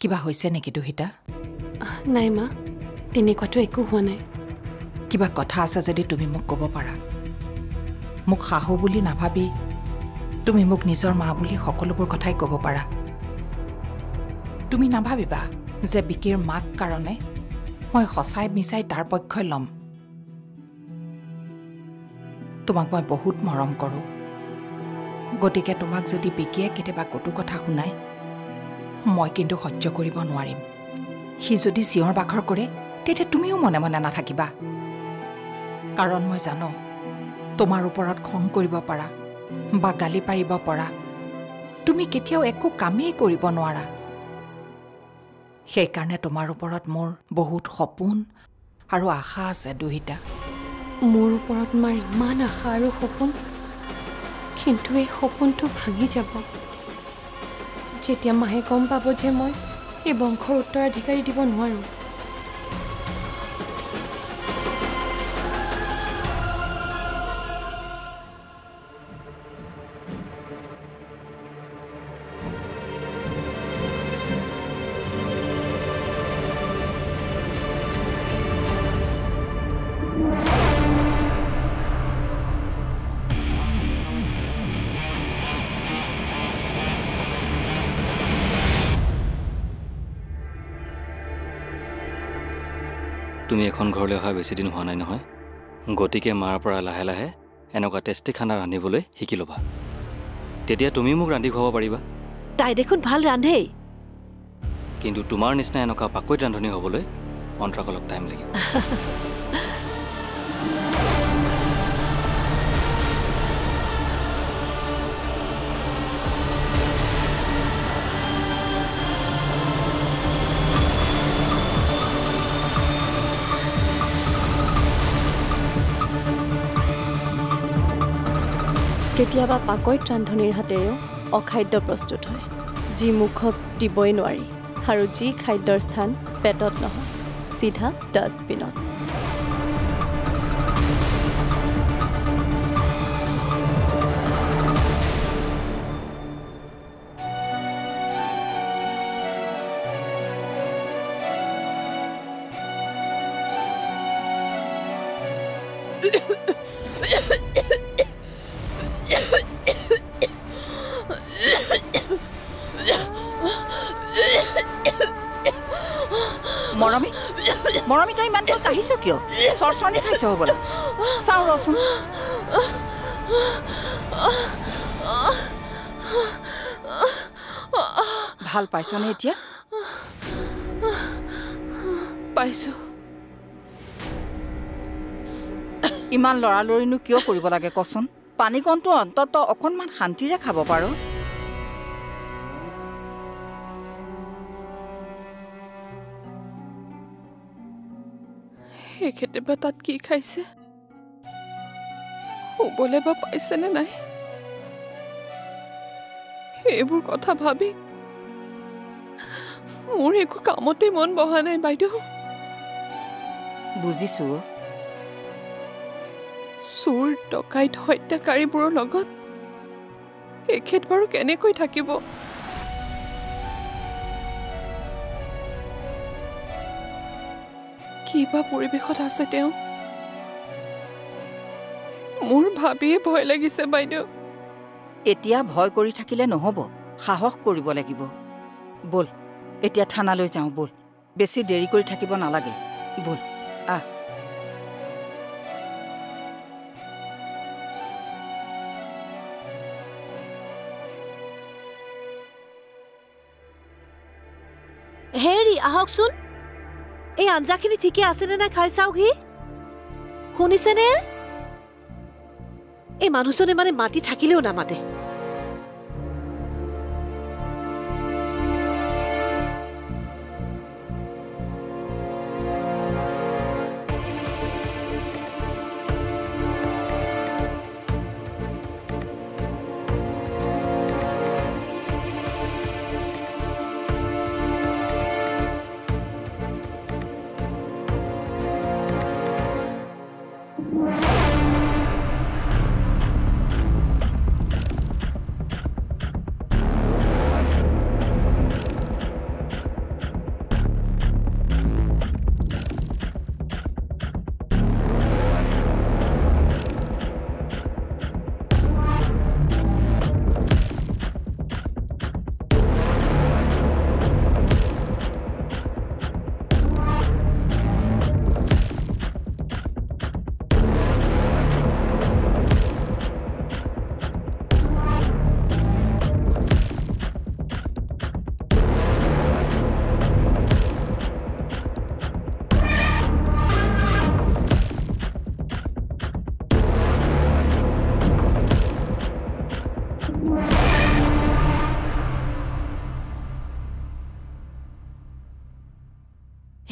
কিবা হৈছে নেকি দুহিতা? নাই মা, তেনেকুৱাটো একো হোৱা নাই। কিবা কথা আছে যদি তুমি মোক ক'ব পাৰা। মোক শাহু বুলি নাভাবি তুমি মোক নিজৰ মা বুলি সকলোবোৰ কথাই ক'ব পাৰা। তুমি নাভাবিবা যে বিকিৰ মাক কাৰণে মই সঁচাই মিছাই তাৰ পক্ষই ল'ম। তোমাক মই বহুত মৰম কৰোঁ, গতিকে তোমাক যদি বিকিয়ে কেতিয়াবা কটু কথা শুনায় মই কিন্তু সহ্য কৰিব নোৱাৰিম। সি যদি চিঞৰ বাখৰ কৰে তেতিয়া তুমিও মনে মনে নাথাকিবা, কাৰণ মই জানো তোমাৰ ওপৰত খং কৰিব পাৰা বা গালি পাৰিব পৰা তুমি কেতিয়াও একো কামেই কৰিব নোৱাৰা। সেইকাৰণে তোমাৰ ওপৰত মোৰ বহুত সপোন আৰু আশা আছে দুহিতা। মোৰ ওপৰত মাৰ ইমান আশা আৰু সপোন, কিন্তু এই সপোনটো ভাঙি যাব যেতিয়া মাহে গম পাব যে মই এই বংশৰ উত্তৰাধিকাৰী দিব নোৱাৰোঁ। তুমি এখন ঘৰলৈ অহা বেছি দিন হোৱা নাই নহয়, গতিকে মাৰ পৰা লাহে লাহে এনেকুৱা টেষ্টি খানা ৰান্ধিবলৈ শিকি ল'বা। তেতিয়া তুমি মোক ৰান্ধি খুৱাব পাৰিবা। তাই দেখোন ভাল ৰান্ধেই, কিন্তু তোমাৰ নিচিনা এনেকুৱা পাকৈত ৰান্ধনি হ'বলৈ অন্তৰাক অলপ টাইম লাগিব। কেতিয়াবা পাকৈত ৰান্ধনিৰ হাতেৰেও অখাদ্য প্ৰস্তুত হয়, যি মুখত দিবই নোৱাৰি আৰু যি খাদ্যৰ স্থান পেটত নহয়, চিধা ডাষ্টবিনত। মৰমী তই ইমান দূৰত আহিছ কিয়? চৰচৰনি খাইছ হ'বলা, চাওঁ ৰচোন। ভাল পাইছনে এতিয়া? পাইছোঁ। ইমান লৰালৰিনো কিয় কৰিব লাগে কচোন? পানীকণটো অন্তত অকণমান শান্তিৰে খাব পাৰ। এখেতে বা তাত কি খাইছে, শুবলৈ বা পাইছেনে নাই, এইবোৰ কথা ভাবি মোৰ একো কামতে মন বহা নাই বাইদেউ। বুজিছো। চোৰ ডকাইত হত্যাকাৰীবোৰৰ লগত এখেত বাৰু কেনেকৈ থাকিব? কিবা পৰিৱেশত আছে তেওঁ, মোৰ ভাবিয়ে ভয় লাগিছে বাইদেউ। এতিয়া ভয় কৰি থাকিলে নহ'ব, সাহস কৰিব লাগিব। ব'ল এতিয়া থানালৈ যাওঁ, ব'ল। বেছি দেৰি কৰি থাকিব নালাগে, ব'ল আহ। হেৰি আহকচোন, এই আঞ্জাখিনি ঠিকে আছেনে নাই খাই চাওকহি। শুনিছেনে? এই মানুহজনে মানে মাতি থাকিলেও নামাতে।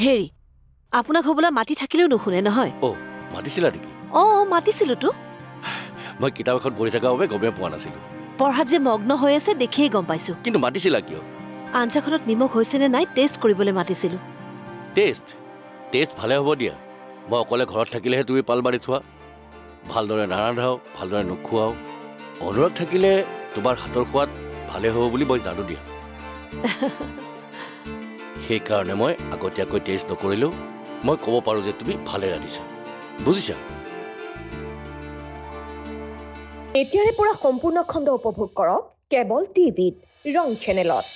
হেৰি আপোনাক হ'বলৈ মাতি থাকিলেও নুশুনে নহয় অ' মাতিছিলা নেকি? মাতিছিলোতো মই কিতাপ এখন পঢ়ি থকাৰ বাবে গমেই পোৱা নাছিলোঁ। পঢ়াত যে মগ্ন হৈ আছে দেখিয়েই গম পাইছোঁ। কিন্তু মাতিছিলা কিয়? আঞ্জাখনত নিমখ হৈছেনে নাই টেষ্ট কৰিবলৈ মাতিছিলোঁ। টেষ্ট ভালে হ'ব দিয়া। মই অকলে ঘৰত থাকিলেহে তুমি পাল মাৰি থোৱা, ভালদৰে নাৰান্ধাও, ভালদৰে নোখোৱাও। অনুৰাগ থাকিলে তোমাৰ হাতৰ সোৱাদ ভালে হ'ব বুলি মই জানো দিয়া। সেইকাৰণে মই আগতীয়াকৈ টেষ্ট নকৰিলেও মই ক'ব পাৰোঁ যে তুমি ভালে ৰান্ধিছা, বুজিছা? এতিয়াৰে পৰা সম্পূৰ্ণ খণ্ড উপভোগ কৰক কেবল টিভিত ৰং চেনেলত।